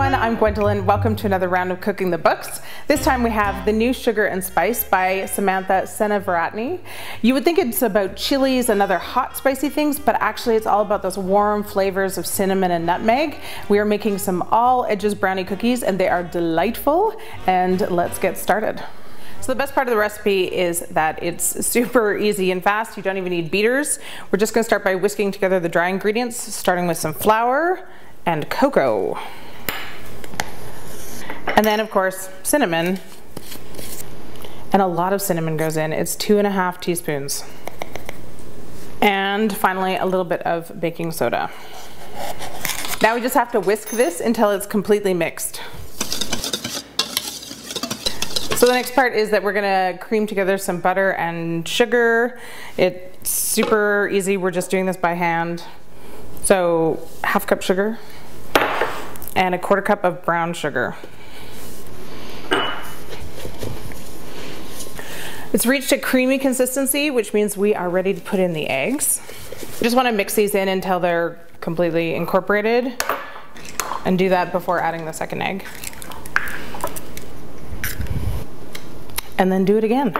everyone, I'm Gwendolyn. Welcome to another round of Cooking the Books. This time we have The New Sugar and Spice by Samantha Seneviratne. You would think it's about chilies and other hot spicy things, but actually it's all about those warm flavors of cinnamon and nutmeg. We are making some All-Edges Brownie Cookies and they are delightful, and let's get started. So the best part of the recipe is that it's super easy and fast. You don't even need beaters. We're just going to start by whisking together the dry ingredients, starting with some flour and cocoa. And then of course cinnamon, and a lot of cinnamon goes in. It's 2.5 teaspoons. And finally a little bit of baking soda. Now we just have to whisk this until it's completely mixed. So the next part is that we're gonna cream together some butter and sugar. It's super easy, we're just doing this by hand. So 1/2 cup sugar and 1/4 cup of brown sugar. It's reached a creamy consistency, which means we are ready to put in the eggs. You just want to mix these in until they're completely incorporated, and do that before adding the second egg. And then do it again.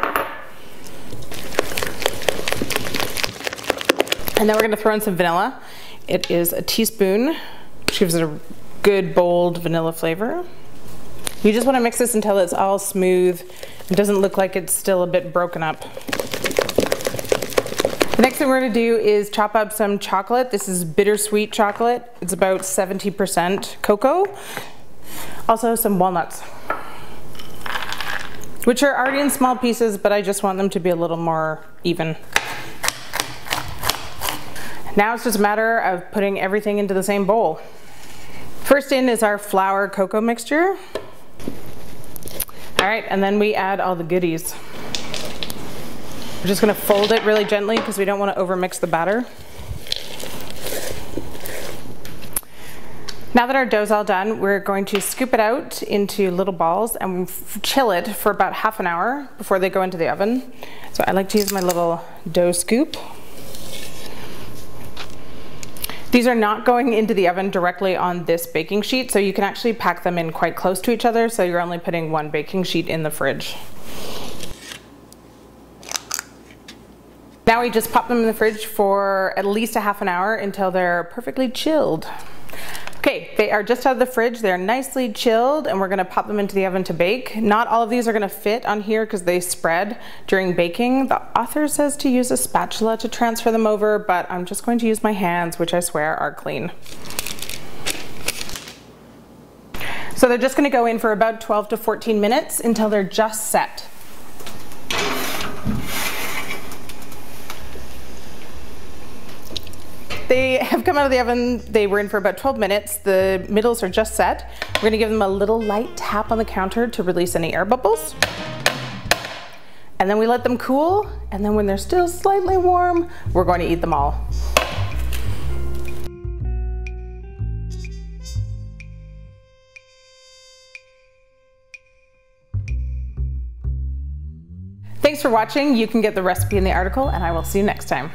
And then we're going to throw in some vanilla. It is 1 teaspoon, which gives it a good bold vanilla flavor. You just want to mix this until it's all smooth. It doesn't look like it's still a bit broken up. The next thing we're going to do is chop up some chocolate. This is bittersweet chocolate. It's about 70% cocoa. Also some walnuts, which are already in small pieces, but I just want them to be a little more even. Now it's just a matter of putting everything into the same bowl. First in is our flour cocoa mixture. All right, and then we add all the goodies. We're just gonna fold it really gently because we don't want to overmix the batter. Now that our dough's all done, we're going to scoop it out into little balls and chill it for about 1/2 hour before they go into the oven. So I like to use my little dough scoop. These are not going into the oven directly on this baking sheet, so you can actually pack them in quite close to each other, so you're only putting 1 baking sheet in the fridge. Now we just pop them in the fridge for at least 1/2 hour until they're perfectly chilled. Okay, they are just out of the fridge. They're nicely chilled, and we're gonna pop them into the oven to bake. Not all of these are gonna fit on here because they spread during baking. The author says to use a spatula to transfer them over, but I'm just going to use my hands, which I swear are clean. So they're just gonna go in for about 12 to 14 minutes until they're just set. They have come out of the oven. They were in for about 12 minutes. The middles are just set. We're gonna give them a little light tap on the counter to release any air bubbles. And then we let them cool, and then when they're still slightly warm, we're going to eat them all. Thanks for watching. You can get the recipe in the article, and I will see you next time.